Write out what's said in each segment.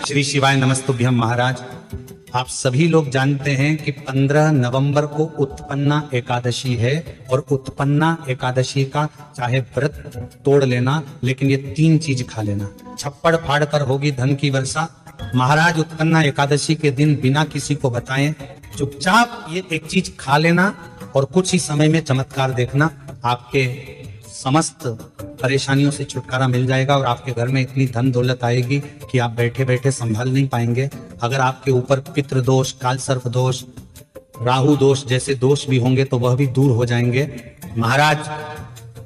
श्री शिवाय नमस्तुभ्यम महाराज। आप सभी लोग जानते हैं कि 15 नवंबर को उत्पन्ना एकादशी है और उत्पन्ना एकादशी का चाहे व्रत तोड़ लेना, लेकिन ये 3 चीज खा लेना। छप्पड़ फाड़ कर होगी धन की वर्षा। महाराज उत्पन्ना एकादशी के दिन बिना किसी को बताएं चुपचाप ये एक चीज खा लेना और कुछ ही समय में चमत्कार देखना, आपके समस्त परेशानियों से छुटकारा मिल जाएगा और आपके घर में इतनी धन दौलत आएगी कि आप बैठे बैठे संभाल नहीं पाएंगे। अगर आपके ऊपर पितृ दोष, काल सर्प दोष, राहु दोष जैसे दोष भी होंगे तो वह भी दूर हो जाएंगे। महाराज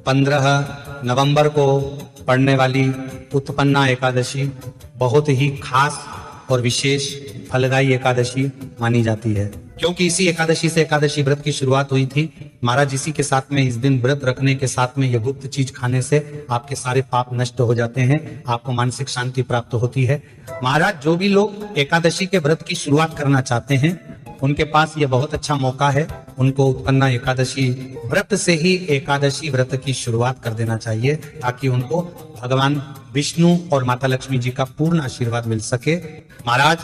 15 नवंबर को पड़ने वाली उत्पन्ना एकादशी बहुत ही खास और विशेष फलदायी एकादशी मानी जाती है, क्योंकि इसी एकादशी से एकादशी व्रत की शुरुआत हुई थी। महाराज इसी के साथ में इस दिन व्रत रखने के साथ में यह गुप्त चीज खाने से आपके सारे पाप नष्ट हो जाते हैं, आपको मानसिक शांति प्राप्त होती है। महाराज जो भी लोग एकादशी के व्रत की शुरुआत करना चाहते हैं उनके पास यह बहुत अच्छा मौका है। उनको उत्पन्ना एकादशी व्रत से ही एकादशी व्रत की शुरुआत कर देना चाहिए, ताकि उनको भगवान विष्णु और माता लक्ष्मी जी का पूर्ण आशीर्वाद मिल सके। महाराज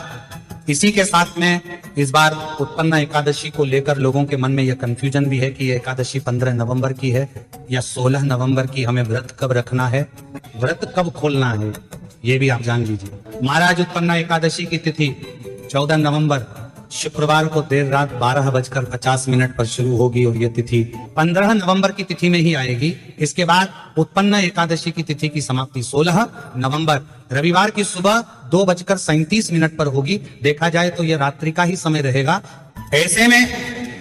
इसी के साथ में इस बार उत्पन्ना एकादशी को लेकर लोगों के मन में यह कंफ्यूजन भी है कि यह एकादशी 15 नवंबर की है या 16 नवंबर की, हमें व्रत कब रखना है, व्रत कब खोलना है, ये भी आप जान लीजिए। महाराज उत्पन्ना एकादशी की तिथि 14 नवंबर शुक्रवार को देर रात 12:50 पर शुरू होगी और यह तिथि 15 नवंबर की तिथि में ही आएगी। इसके बाद उत्पन्ना एकादशी की तिथि की समाप्ति 16 नवंबर रविवार की सुबह 2:37 पर होगी। देखा जाए तो यह रात्रि का ही समय रहेगा। ऐसे में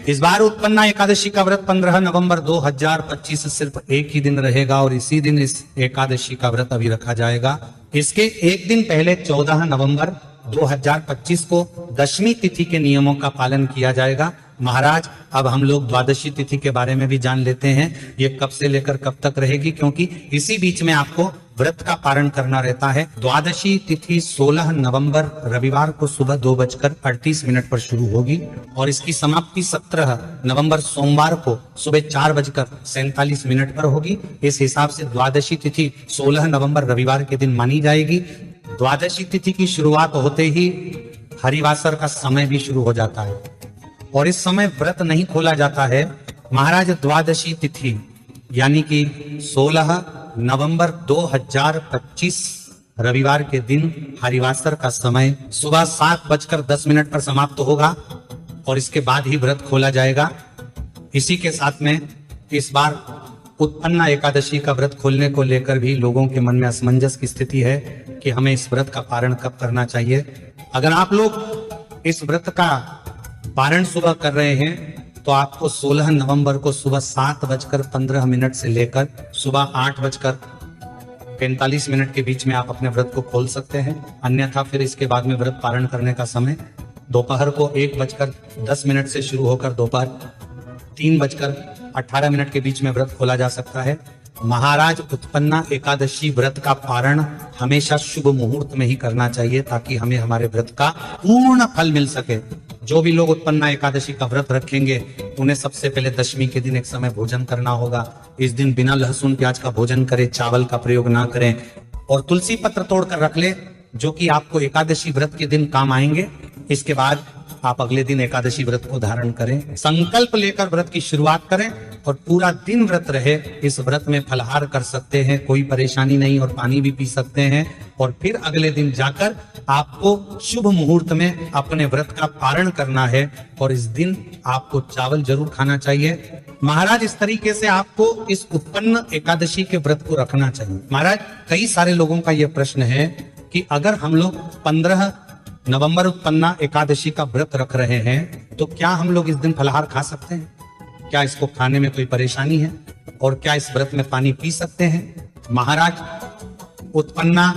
इस बार उत्पन्ना एकादशी का व्रत 15 नवंबर 2025 सिर्फ एक ही दिन रहेगा और इसी दिन इस एकादशी का व्रत अभी रखा जाएगा। इसके एक दिन पहले 14 नवंबर 2025 को दशमी तिथि के नियमों का पालन किया जाएगा। महाराज अब हम लोग द्वादशी तिथि के बारे में भी जान लेते हैं, ये कब से लेकर कब तक रहेगी, क्योंकि इसी बीच में आपको व्रत का पारण करना रहता है। द्वादशी तिथि 16 नवंबर रविवार को सुबह 2:38 पर शुरू होगी और इसकी समाप्ति 17 नवंबर सोमवार को सुबह 4:47 पर होगी। इस हिसाब से द्वादशी तिथि 16 नवंबर रविवार के दिन मानी जाएगी। द्वादशी तिथि की शुरुआत होते ही हरिवासर का समय भी शुरू हो जाता है और इस समय व्रत नहीं खोला जाता है। महाराज द्वादशी तिथि यानी कि 16 नवंबर 2025 रविवार के दिन हरिवासर का समय सुबह 7:10 पर समाप्त होगा और इसके बाद ही व्रत खोला जाएगा। इसी के साथ में इस बार उत्पन्ना एकादशी का व्रत खोलने को लेकर भी लोगों के मन में असमंजस की स्थिति है कि हमें इस व्रत का पारण कब करना चाहिए। अगर आप लोग इस व्रत का पारण सुबह कर रहे हैं तो आपको 16 नवंबर को सुबह 7:15 से लेकर सुबह 8:45 के बीच में आप अपने व्रत को खोल सकते हैं। अन्यथा फिर इसके बाद में व्रत पारण करने का समय दोपहर को 1:10 से शुरू होकर दोपहर 3:18 के बीच में व्रत खोला जा सकता है। महाराज उत्पन्ना एकादशी व्रत का पारण हमेशा शुभ मुहूर्त में ही करना चाहिए, ताकि हमें हमारे व्रत का पूर्ण फल मिल सके। जो भी लोग उत्पन्ना एकादशी का व्रत रखेंगे उन्हें सबसे पहले दशमी के दिन एक समय भोजन करना होगा। इस दिन बिना लहसुन प्याज का भोजन करें, चावल का प्रयोग ना करें और तुलसी पत्र तोड़कर रख ले, जो कि आपको एकादशी व्रत के दिन काम आएंगे। इसके बाद आप अगले दिन एकादशी व्रत को धारण करें, संकल्प लेकर व्रत की शुरुआत करें और पूरा दिन व्रत रहे। इस व्रत में फलाहार कर सकते हैं, कोई परेशानी नहीं, और पानी भी पी सकते हैं और फिर अगले दिन जाकर आपको शुभ मुहूर्त में अपने व्रत का पारण करना है और इस दिन आपको चावल जरूर खाना चाहिए। महाराज इस तरीके से आपको इस उत्पन्न एकादशी के व्रत को रखना चाहिए। महाराज कई सारे लोगों का यह प्रश्न है कि अगर हम लोग 15 नवंबर उत्पन्ना एकादशी का व्रत रख रहे हैं तो क्या हम लोग इस दिन फलाहार खा सकते हैं? क्या इसको खाने में कोई परेशानी है? और क्या इस व्रत में पानी पी सकते हैं? महाराज उत्पन्ना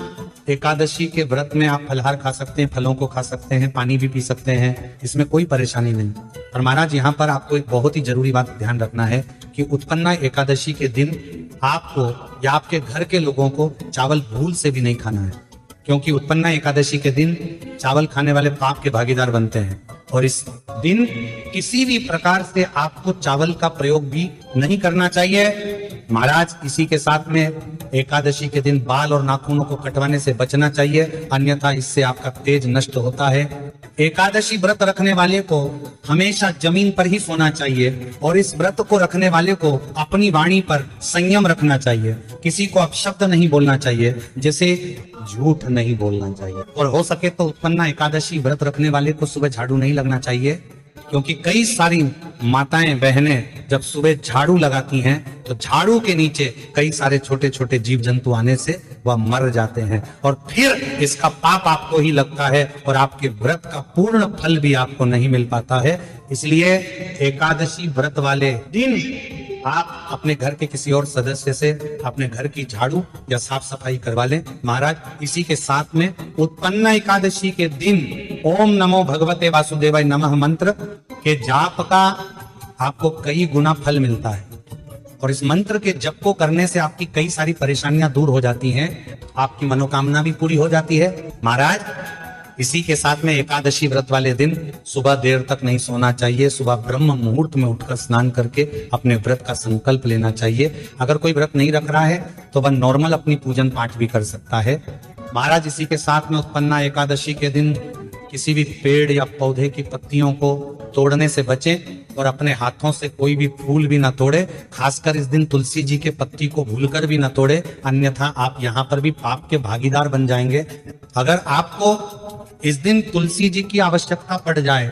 एकादशी के व्रत में आप फलाहार खा सकते हैं, फलों को खा सकते हैं, पानी भी पी सकते हैं, इसमें कोई परेशानी नहीं। और महाराज यहाँ पर आपको एक बहुत ही जरूरी बात ध्यान रखना है कि उत्पन्ना एकादशी के दिन आपको या आपके घर के लोगों को चावल भूल से भी नहीं खाना है, क्योंकि उत्पन्ना एकादशी के दिन चावल खाने वाले पाप के भागीदार बनते हैं और इस दिन किसी भी प्रकार से आपको चावल का प्रयोग भी नहीं करना चाहिए। महाराज इसी के साथ में एकादशी के दिन बाल और नाखूनों को कटवाने से बचना चाहिए, अन्यथा इससे आपका तेज नष्ट होता है। एकादशी व्रत रखने वाले को हमेशा जमीन पर ही सोना चाहिए और इस व्रत को रखने वाले को अपनी वाणी पर संयम रखना चाहिए। किसी को अपशब्द नहीं बोलना चाहिए, जैसे झूठ नहीं बोलना चाहिए। और हो सके तो उत्पन्ना एकादशी व्रत रखने वाले को सुबह झाड़ू नहीं लगना चाहिए, क्योंकि कई सारी माताएं बहनें जब सुबह झाड़ू लगाती हैं तो झाड़ू के नीचे कई सारे छोटे छोटे जीव जंतु आने से वह मर जाते हैं और फिर इसका पाप आपको ही लगता है और आपके व्रत का पूर्ण फल भी आपको नहीं मिल पाता है। इसलिए एकादशी व्रत वाले दिन आप अपने घर के किसी और सदस्य से अपने घर की झाड़ू या साफ सफाई करवा लें। महाराज इसी के साथ में उत्पन्ना एकादशी के दिन ओम नमो भगवते वासुदेवाय नमः मंत्र के जाप का आपको कई गुना फल मिलता है और इस मंत्र के जप को करने से आपकी कई सारी परेशानियां दूर हो जाती हैं, आपकी मनोकामना भी पूरी हो जाती है। महाराज इसी के साथ में एकादशी व्रत वाले दिन सुबह देर तक नहीं सोना चाहिए। सुबह ब्रह्म मुहूर्त में उठकर स्नान करके अपने व्रत का संकल्प लेना चाहिए। अगर कोई व्रत नहीं रख रहा है तो वह नॉर्मल अपनी पूजन पाठ भी कर सकता है। महाराज इसी के साथ में उत्पन्ना एकादशी के दिन किसी भी पेड़ या पौधे की पत्तियों को तोड़ने से बचें और अपने हाथों से कोई भी फूल भी ना तोड़े। खासकर इस दिन तुलसी जी के पत्ती को भूलकर भी ना तोड़े, अन्यथा आप यहाँ पर भी पाप के भागीदार बन जाएंगे। अगर आपको इस दिन तुलसी जी की आवश्यकता पड़ जाए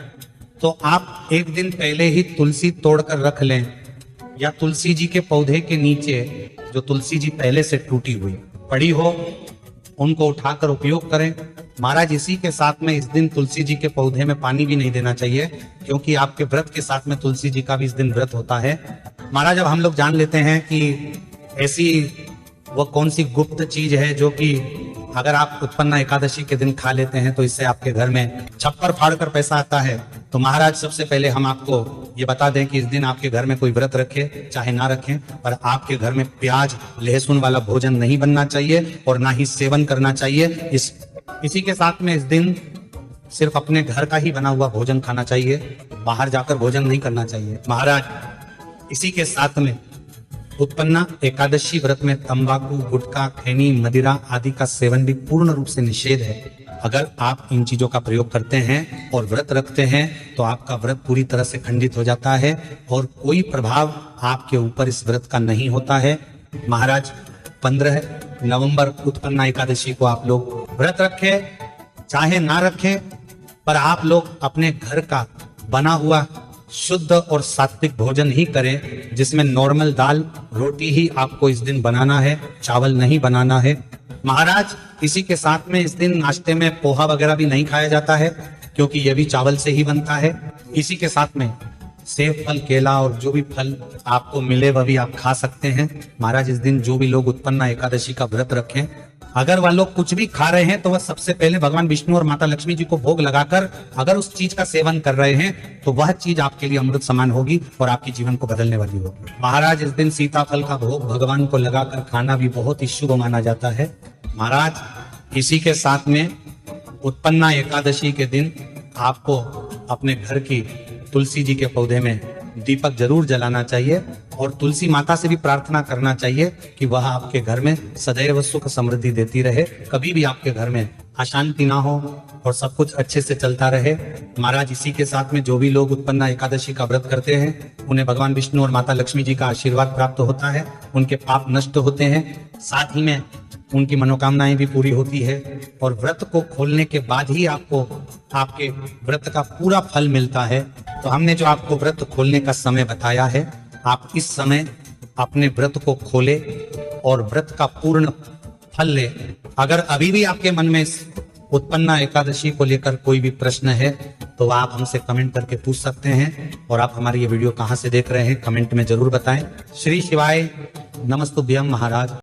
तो आप एक दिन पहले ही तुलसी तोड़कर रख लें या तुलसी जी के पौधे के नीचे जो तुलसी जी पहले से टूटी हुई पड़ी हो उनको उठाकर उपयोग करें। महाराज इसी के साथ में इस दिन तुलसी जी के पौधे में पानी भी नहीं देना चाहिए, क्योंकि आपके व्रत के साथ में तुलसी जी का भी इस दिन व्रत होता है। महाराज अब हम लोग जान लेते हैं कि ऐसी वो कौन सी गुप्त चीज है जो कि अगर आप उत्पन्ना एकादशी के दिन खा लेते हैं तो इससे आपके घर में छप्पर फाड़ कर पैसा आता है। तो महाराज सबसे पहले हम आपको ये बता दें कि इस दिन आपके घर में कोई व्रत रखे चाहे ना रखें, पर आपके घर में प्याज लहसुन वाला भोजन नहीं बनना चाहिए और ना ही सेवन करना चाहिए। इसी के साथ में इस दिन सिर्फ अपने घर का ही बना हुआ भोजन खाना चाहिए, बाहर जाकर भोजन नहीं करना चाहिए। महाराज इसी के साथ में उत्पन्ना एकादशी व्रत में तंबाकू, गुटखा, खैनी, मदिरा आदि का सेवन भी पूर्ण रूप से निषेध है। अगर आप इन चीजों का प्रयोग करते हैं और व्रत रखते हैं तो आपका व्रत पूरी तरह से खंडित हो जाता है और कोई प्रभाव आपके ऊपर इस व्रत का नहीं होता है। महाराज 15 नवंबर उत्पन्ना एकादशी को आप लोग व्रत रखें चाहे ना रखें, पर आप लोग अपने घर का बना हुआ शुद्ध और सात्विक भोजन ही करें, जिसमें नॉर्मल दाल रोटी ही आपको इस दिन बनाना है, चावल नहीं बनाना है। महाराज इसी के साथ में इस दिन नाश्ते में पोहा वगैरह भी नहीं खाया जाता है, क्योंकि यह भी चावल से ही बनता है। इसी के साथ में सेब, फल, केला और जो भी फल आपको मिले वह भी आप खा सकते हैं। महाराज इस दिन जो भी लोग उत्पन्ना एकादशी का व्रत रखें, अगर वह लोग कुछ भी खा रहे हैं तो वह सबसे पहले भगवान विष्णु और माता लक्ष्मी जी को भोग लगाकर अगर उस चीज का सेवन कर रहे हैं तो वह चीज आपके लिए अमृत समान होगी और आपके जीवन को बदलने वाली होगी। महाराज इस दिन सीताफल का भोग भगवान को लगाकर खाना भी बहुत ही शुभ माना जाता है। महाराज इसी के साथ में उत्पन्ना एकादशी के दिन आपको अपने घर की तुलसी जी के पौधे में दीपक जरूर जलाना चाहिए और तुलसी माता से भी प्रार्थना करना चाहिए कि वह आपके घर में सदैव सुख समृद्धि देती रहे, कभी भी आपके घर में अशांति ना हो और सब कुछ अच्छे से चलता रहे। महाराज इसी के साथ में जो भी लोग उत्पन्ना एकादशी का व्रत करते हैं उन्हें भगवान विष्णु और माता लक्ष्मी जी का आशीर्वाद प्राप्त होता है, उनके पाप नष्ट होते हैं, साथ ही में उनकी मनोकामनाएं भी पूरी होती है और व्रत को खोलने के बाद ही आपको आपके व्रत का पूरा फल मिलता है। तो हमने जो आपको व्रत खोलने का समय बताया है, आप इस समय अपने व्रत को खोले और व्रत का पूर्ण फल ले। अगर अभी भी आपके मन में इस उत्पन्ना एकादशी को लेकर कोई भी प्रश्न है तो आप हमसे कमेंट करके पूछ सकते हैं। और आप हमारी ये वीडियो कहाँ से देख रहे हैं कमेंट में जरूर बताएं। श्री शिवाय नमस्तुभ्यम महाराज।